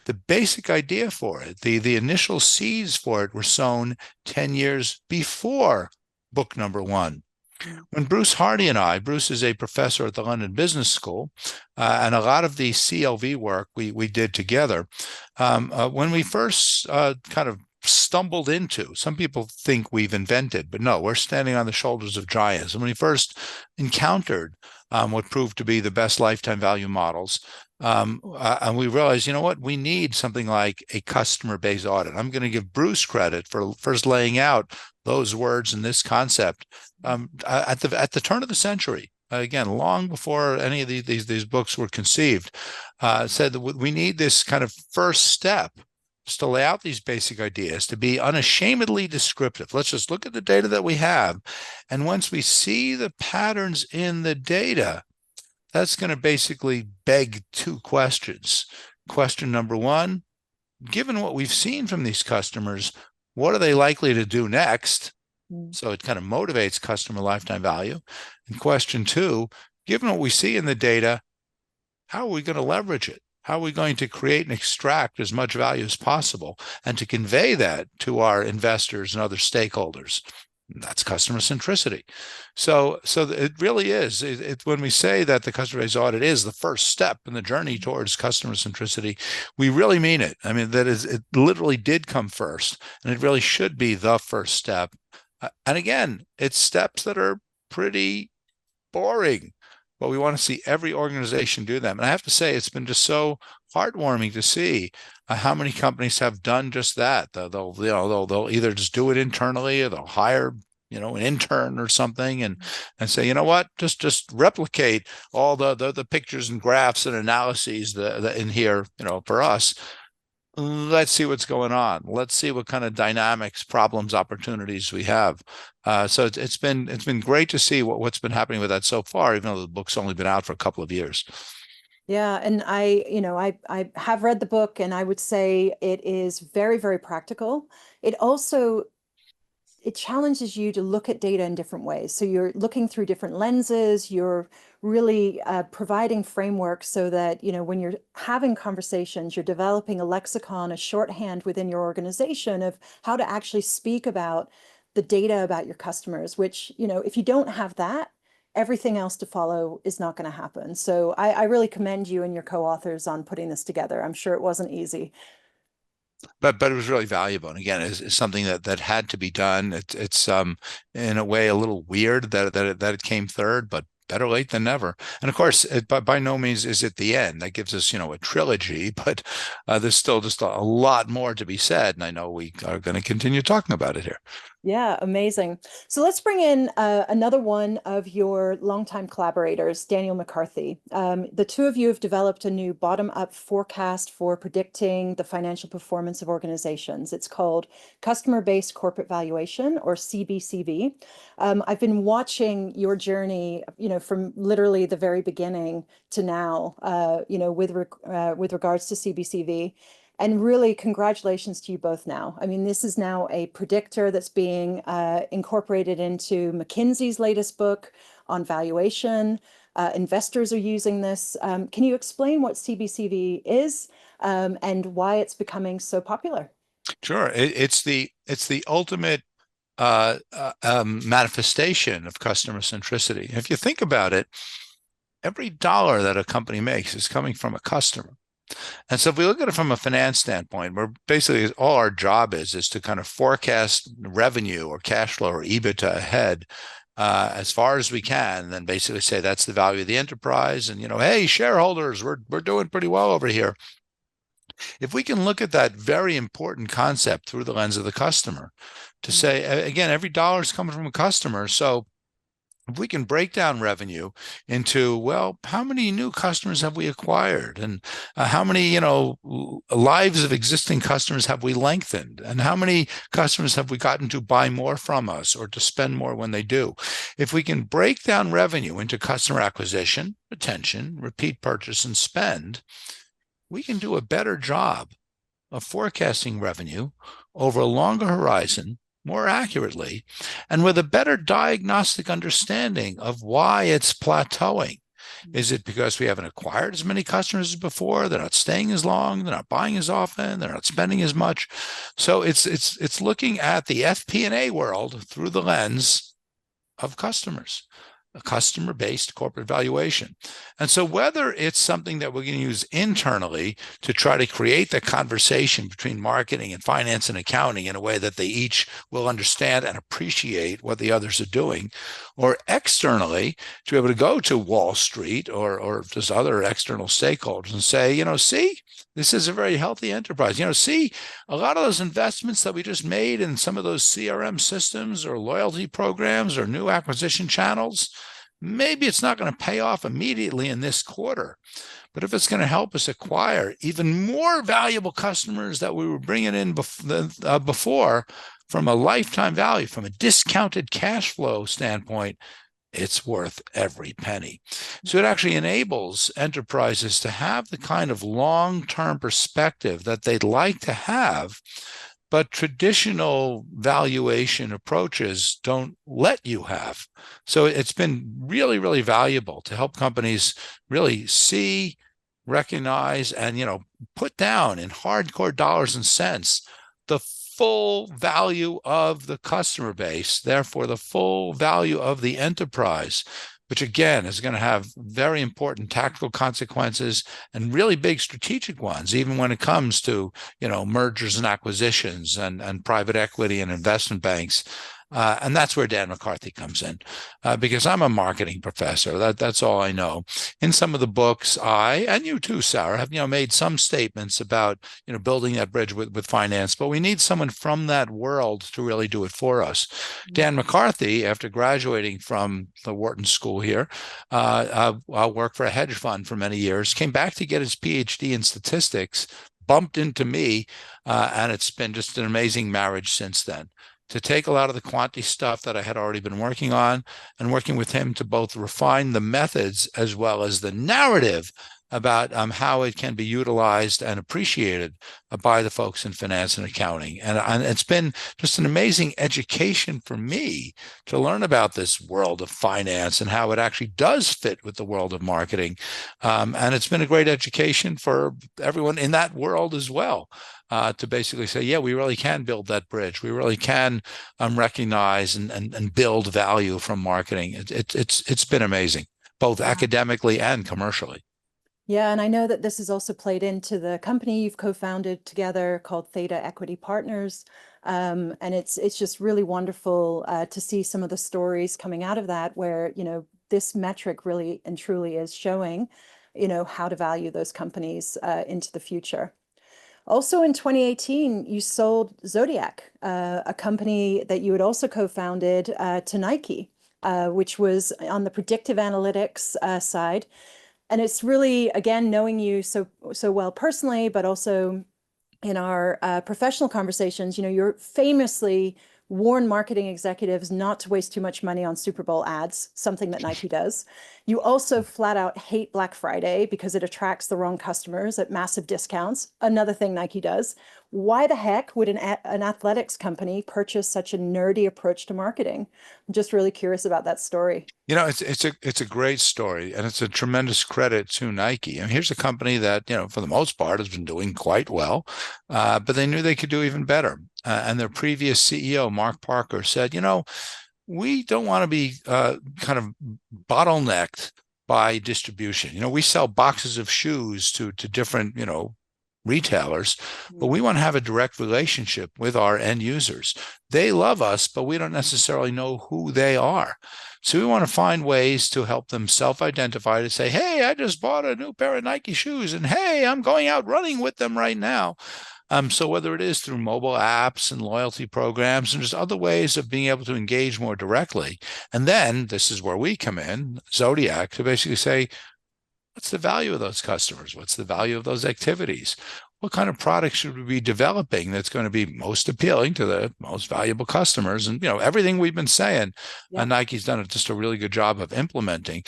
the basic idea for it, the initial seeds for it, were sown 10 years before book number 1.
Mm,
When Bruce Hardy and Bruce is a professor at the London Business School, and a lot of the CLV work we did together. When we first kind of stumbled into, some people think we've invented, but no, we're standing on the shoulders of giants. And when we first encountered what proved to be the best lifetime value models, and we realized, you know what, we need something like a customer-based audit. I'm going to give Bruce credit for first laying out those words and this concept at the turn of the century. Again, long before any of these books were conceived, said that we need this kind of first step just to lay out these basic ideas, to be unashamedly descriptive. Let's just look at the data that we have. And once we see the patterns in the data, that's going to basically beg 2 questions. Question number 1, given what we've seen from these customers, what are they likely to do next?
mm,
So it kind of motivates customer lifetime value. And question 2, given what we see in the data, how are we going to leverage it? How are we going to create and extract as much value as possible and to convey that to our investors and other stakeholders? That's customer centricity. So it really is. When we say that the customer base audit is the first step in the journey towards customer centricity, we really mean it. I mean, it literally did come first, and it really should be the first step. And again, it's steps that are pretty boring, but we want to see every organization do them. And I have to say, it's been just so heartwarming to see how many companies have done just that. They'll either just do it internally, or they'll hire an intern or something, and say, you know what, just replicate all the pictures and graphs and analyses that in here, for us. Let's see what's going on. Let's see what kind of dynamics, problems, opportunities we have. So it's been great to see what's been happening with that so far, even though the book's only been out for a couple of years.
Yeah, and I have read the book, and I would say it is very, very practical. It challenges you to look at data in different ways. So you're looking through different lenses, you're really providing frameworks so that, when you're having conversations, you're developing a lexicon, a shorthand within your organization of how to actually speak about the data about your customers, which, if you don't have that, everything else to follow is not going to happen. So I really commend you and your co-authors on putting this together. I'm sure it wasn't easy.
But it was really valuable, and again, it's something that had to be done. It's in a way a little weird that it came third, but better late than never. And of course, by no means is it the end. That gives us a trilogy, but there's still just a lot more to be said, and I know we are going to continue talking about it here.
Yeah, amazing. So let's bring in another one of your longtime collaborators, Daniel McCarthy. The two of you have developed a new bottom-up forecast for predicting the financial performance of organizations. It's called Customer-Based Corporate Valuation, or CBCV. I've been watching your journey, from literally the very beginning to now, with regards to CBCV. And really, congratulations to you both now. I mean, this is now a predictor that's being incorporated into McKinsey's latest book on valuation. Investors are using this. Can you explain what CBCV is and why it's becoming so popular?
Sure, it's the ultimate manifestation of customer centricity. If you think about it, every dollar that a company makes is coming from a customer. And so if we look at it from a finance standpoint, we're basically all our job is to kind of forecast revenue or cash flow or EBITDA ahead as far as we can, and then basically say that's the value of the enterprise. And hey, shareholders, we're doing pretty well over here. If we can look at that very important concept through the lens of the customer, to say again, every dollar is coming from a customer, so if we can break down revenue into, well, how many new customers have we acquired, and how many lives of existing customers have we lengthened, and how many customers have we gotten to buy more from us or to spend more when they do. If we can break down revenue into customer acquisition, retention, repeat purchase, and spend, we can do a better job of forecasting revenue over a longer horizon more accurately and with a better diagnostic understanding of why it's plateauing. Is it because we haven't acquired as many customers as before? They're not staying as long. They're not buying as often. They're not spending as much. So it's looking at the FP&A world through the lens of customers, a customer-based corporate valuation. And so whether it's something that we're going to use internally to try to create the conversation between marketing and finance and accounting in a way that they each will understand and appreciate what the others are doing, or externally to be able to go to Wall Street or just other external stakeholders and say, see, this is a very healthy enterprise. See, a lot of those investments that we just made in some of those CRM systems or loyalty programs or new acquisition channels, maybe it's not going to pay off immediately in this quarter. But if it's going to help us acquire even more valuable customers that we were bringing in before from a lifetime value, from a discounted cash flow standpoint, it's worth every penny. So it actually enables enterprises to have the kind of long-term perspective that they'd like to have, but traditional valuation approaches don't let you have. So it's been really, really valuable to help companies really see, recognize, and put down in hardcore dollars and cents the full value of the customer base, therefore the full value of the enterprise, which again is going to have very important tactical consequences and really big strategic ones, even when it comes to mergers and acquisitions and private equity and investment banks. And that's where Dan McCarthy comes in, because I'm a marketing professor. That's all I know. In some of the books, I, and you too, Sarah, have made some statements about building that bridge with finance, but we need someone from that world to really do it for us. Dan McCarthy, after graduating from the Wharton School here, worked for a hedge fund for many years, came back to get his PhD in statistics, bumped into me, and it's been just an amazing marriage since then, to take a lot of the quantity stuff that I had already been working on and working with him to both refine the methods as well as the narrative about how it can be utilized and appreciated by the folks in finance and accounting. And it's been just an amazing education for me to learn about this world of finance and how it actually does fit with the world of marketing. And it's been a great education for everyone in that world as well. To basically say, yeah, we really can build that bridge. We really can recognize and build value from marketing. It's been amazing, both academically and commercially.
Yeah, and I know that this has also played into the company you've co-founded together called Theta Equity Partners. And it's just really wonderful to see some of the stories coming out of that where, this metric really and truly is showing, how to value those companies into the future. Also in 2018, you sold Zodiac, a company that you had also co-founded to Nike, which was on the predictive analytics side. And it's really, again, knowing you so well personally, but also in our professional conversations, you're famously warn marketing executives not to waste too much money on Super Bowl ads, something that Nike does. You also flat out hate Black Friday because it attracts the wrong customers at massive discounts, another thing Nike does. Why the heck would an athletics company purchase such a nerdy approach to marketing? I'm just really curious about that story.
It's a great story, and it's a tremendous credit to Nike. And here's a company that, for the most part, has been doing quite well, but they knew they could do even better. And their previous CEO, Mark Parker, said, we don't want to be kind of bottlenecked by distribution. We sell boxes of shoes to different, retailers, but we want to have a direct relationship with our end users. They love us, but we don't necessarily know who they are. So we want to find ways to help them self-identify, to say, hey, I just bought a new pair of Nike shoes, and hey, I'm going out running with them right now. So whether it is through mobile apps and loyalty programs and just other ways of being able to engage more directly. And then this is where we come in, Zodiac, to basically say, what's the value of those customers? What's the value of those activities? What kind of products should we be developing that's going to be most appealing to the most valuable customers? And everything we've been saying,
Yeah.
Nike's done just a really good job of implementing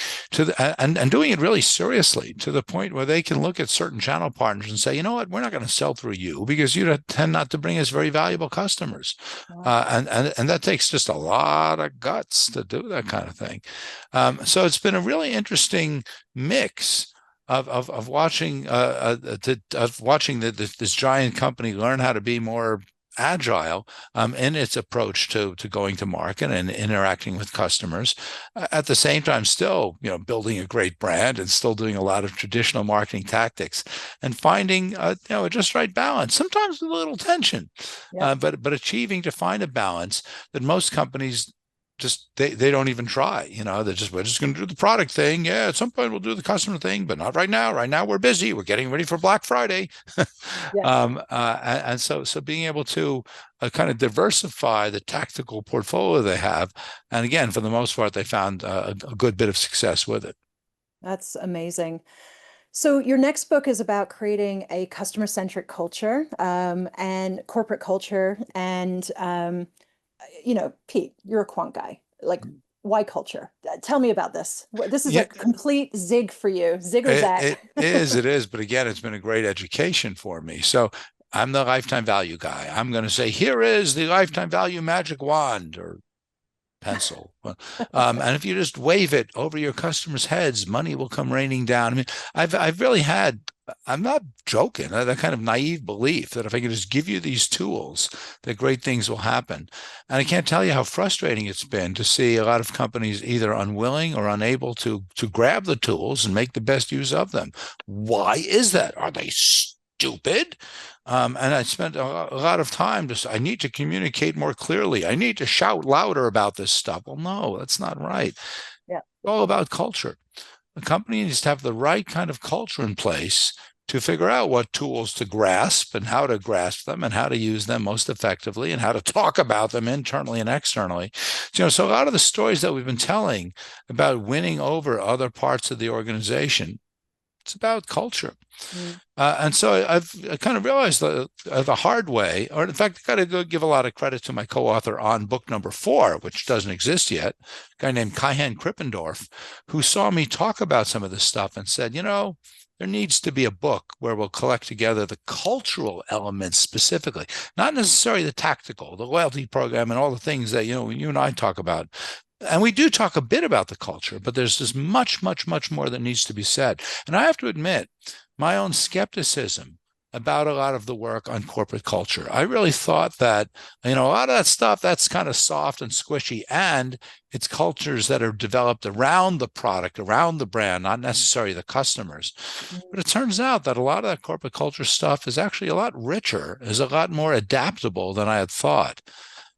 and doing it really seriously, to the point where they can look at certain channel partners and say, you know what, we're not going to sell through you because you tend not to bring us very valuable customers.
Wow.
And that takes just a lot of guts to do that kind of thing. So it's been a really interesting mix of watching this giant company learn how to be more agile in its approach to going to market and interacting with customers. At the same time, still building a great brand and still doing a lot of traditional marketing tactics, and finding a just right balance. Sometimes with a little tension,
Yeah.
but achieving to find a balance that most companies just they don't even try. We're just going to do the product thing. Yeah, at some point we'll do the customer thing, but not right now. Right now we're busy. We're getting ready for Black Friday.
Yes.
And so being able to kind of diversify the tactical portfolio they have, and again, for the most part, they found a good bit of success with it.
That's amazing. So your next book is about creating a customer-centric culture, and corporate culture. And Pete, you're a quant guy. Like, why culture? Tell me about this. This is a
Yeah,
complete zig for you. Zig or
it,
zag?
it is, it is. But again, it's been a great education for me. So I'm the lifetime value guy. I'm going to say, here is the lifetime value magic wand or pencil. And if you just wave it over your customers' heads, money will come raining down. I mean, I've really had, I'm not joking, that kind of naive belief that if I can just give you these tools, that great things will happen. And I can't tell you how frustrating it's been to see a lot of companies either unwilling or unable to grab the tools and make the best use of them. Why is that? Are they stupid? And I spent a lot of time just, I need to communicate more clearly. I need to shout louder about this stuff. Well, no, that's not right.
Yeah.
It's all about culture. The company needs to have the right kind of culture in place to figure out what tools to grasp and how to grasp them and how to use them most effectively and how to talk about them internally and externally. So a lot of the stories that we've been telling about winning over other parts of the organization, it's about culture.
Mm.
And so I kind of realized the hard way, or in fact, I got to go give a lot of credit to my co-author on book number 4, which doesn't exist yet, a guy named Kaihan Krippendorf, who saw me talk about some of this stuff and said, there needs to be a book where we'll collect together the cultural elements specifically, not necessarily the tactical, the loyalty program and all the things that, you and I talk about. And we do talk a bit about the culture, but there's just much, much, much more that needs to be said. And I have to admit, my own skepticism about a lot of the work on corporate culture. I really thought that, a lot of that stuff, that's kind of soft and squishy, and it's cultures that are developed around the product, around the brand, not necessarily the customers. But it turns out that a lot of that corporate culture stuff is actually a lot richer, is a lot more adaptable than I had thought.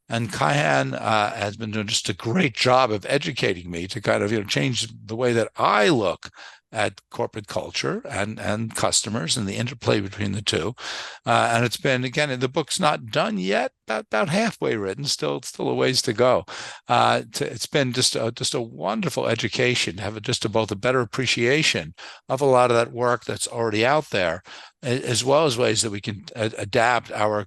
And Kaihan has been doing just a great job of educating me to kind of change the way that I look at corporate culture and customers and the interplay between the two. And it's been, again, the book's not done yet, about halfway written, still a ways to go. It's been just a wonderful education to have just both a better appreciation of a lot of that work that's already out there, as well as ways that we can adapt our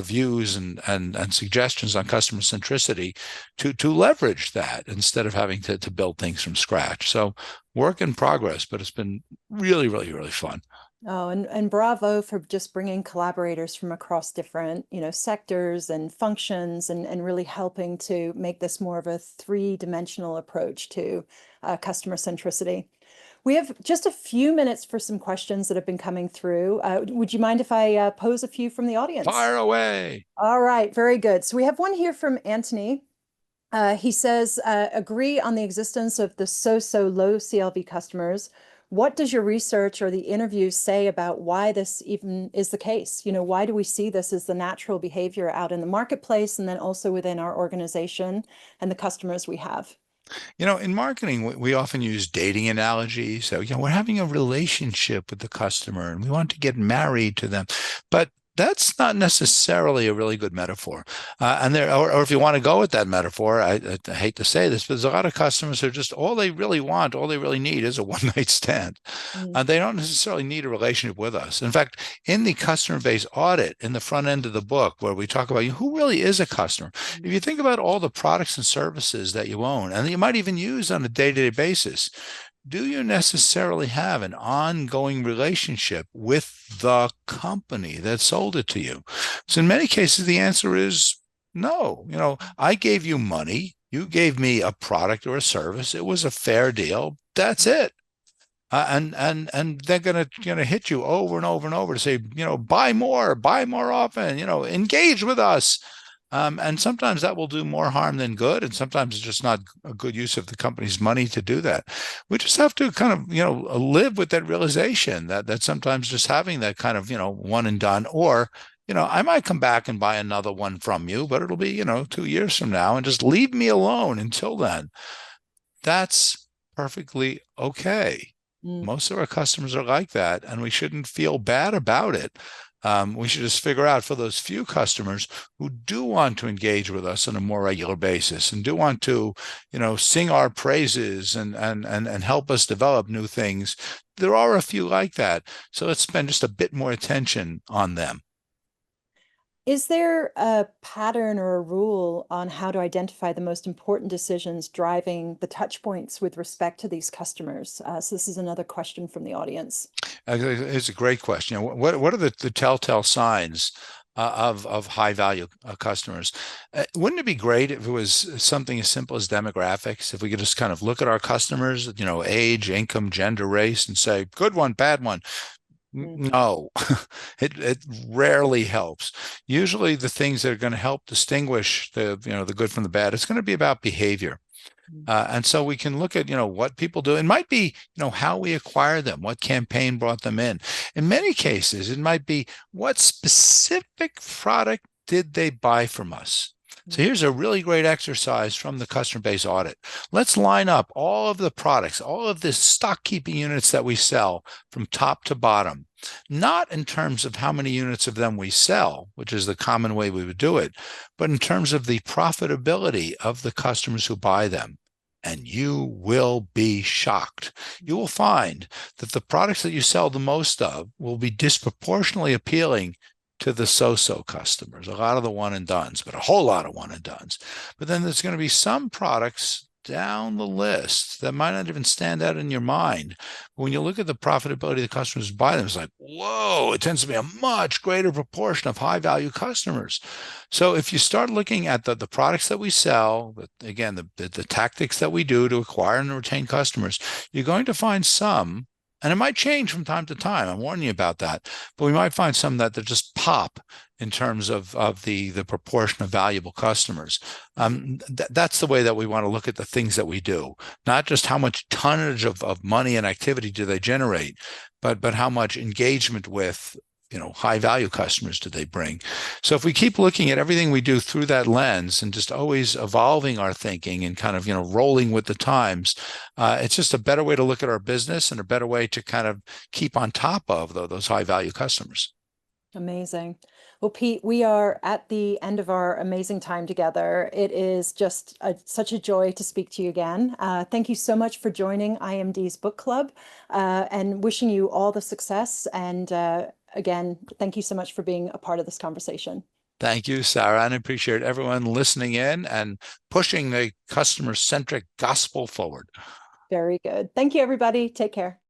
views and suggestions on customer centricity to leverage that instead of having to build things from scratch. So work in progress, but it's been really, really, really fun.
Oh, and bravo for just bringing collaborators from across different, sectors and functions, and really helping to make this more of a three-dimensional approach to customer centricity. We have just a few minutes for some questions that have been coming through. Would you mind if I pose a few from the audience?
Fire away.
All right, very good. So we have one here from Anthony. He says, agree on the existence of the so-so low CLV customers. What does your research or the interviews say about why this even is the case? You know, why do we see this as the natural behavior out in the marketplace and then also within our organization and the customers we have?
In marketing, we often use dating analogies. So, we're having a relationship with the customer and we want to get married to them. But that's not necessarily a really good metaphor. Or if you want to go with that metaphor, I hate to say this, but there's a lot of customers who are just all they really want, all they really need is a one-night stand.
Mm,
They don't necessarily need a relationship with us. In fact, in the customer-based audit, in the front end of the book, where we talk about who really is a customer, if
mm,
you think about all the products and services that you own and that you might even use on a day-to-day basis, do you necessarily have an ongoing relationship with the company that sold it to you? So in many cases, the answer is no. I gave you money. You gave me a product or a service. It was a fair deal. That's it. And they're gonna hit you over and over and over to say, buy more often, engage with us. And sometimes that will do more harm than good, and sometimes it's just not a good use of the company's money to do that. We just have to kind of, live with that realization that sometimes just having that kind of, one and done, or I might come back and buy another one from you, but it'll be, 2 years from now, and just leave me alone until then. That's perfectly okay.
mm.
Most of our customers are like that, and we shouldn't feel bad about it. We should just figure out for those few customers who do want to engage with us on a more regular basis and do want to, sing our praises and help us develop new things. There are a few like that. So let's spend just a bit more attention on them.
Is there a pattern or a rule on how to identify the most important decisions driving the touch points with respect to these customers? So this is another question from the audience.
It's a great question. What are the telltale signs of high value customers? Wouldn't it be great if it was something as simple as demographics? If we could just kind of look at our customers, age, income, gender, race, and say, good one, bad one.
Mm,
No, it rarely helps. Usually, the things that are going to help distinguish the good from the bad, it's going to be about behavior.
mm,
And so we can look at, what people do. It might be, how we acquire them, what campaign brought them in. In many cases, it might be what specific product did they buy from us? So
mm,
here's a really great exercise from the customer base audit. Let's line up all of the products, all of the stock keeping units that we sell from top to bottom, not in terms of how many units of them we sell, which is the common way we would do it, but in terms of the profitability of the customers who buy them. And you will be shocked. You will find that the products that you sell the most of will be disproportionately appealing to the so-so customers, a lot of the one and dones, but a whole lot of one and dones. But then there's going to be some products down the list that might not even stand out in your mind. But when you look at the profitability of the customers who buy them, it's like, whoa, it tends to be a much greater proportion of high value customers. So if you start looking at the products that we sell, again, the tactics that we do to acquire and retain customers, you're going to find some, and it might change from time to time. I'm warning you about that. But we might find some that just pop in terms of the proportion of valuable customers. That's the way that we want to look at the things that we do, not just how much tonnage of money and activity do they generate, but how much engagement with high value customers do they bring. So if we keep looking at everything we do through that lens and just always evolving our thinking and kind of rolling with the times, it's just a better way to look at our business and a better way to kind of keep on top of those high value customers.
amazing. Well, Pete, we are at the end of our amazing time together. It is just such a joy to speak to you again. Thank you so much for joining IMD's book club and wishing you all the success. And again, thank you so much for being a part of this conversation.
Thank you, Sarah, and I appreciate everyone listening in and pushing the customer-centric gospel forward.
Very good. Thank you, everybody. Take care.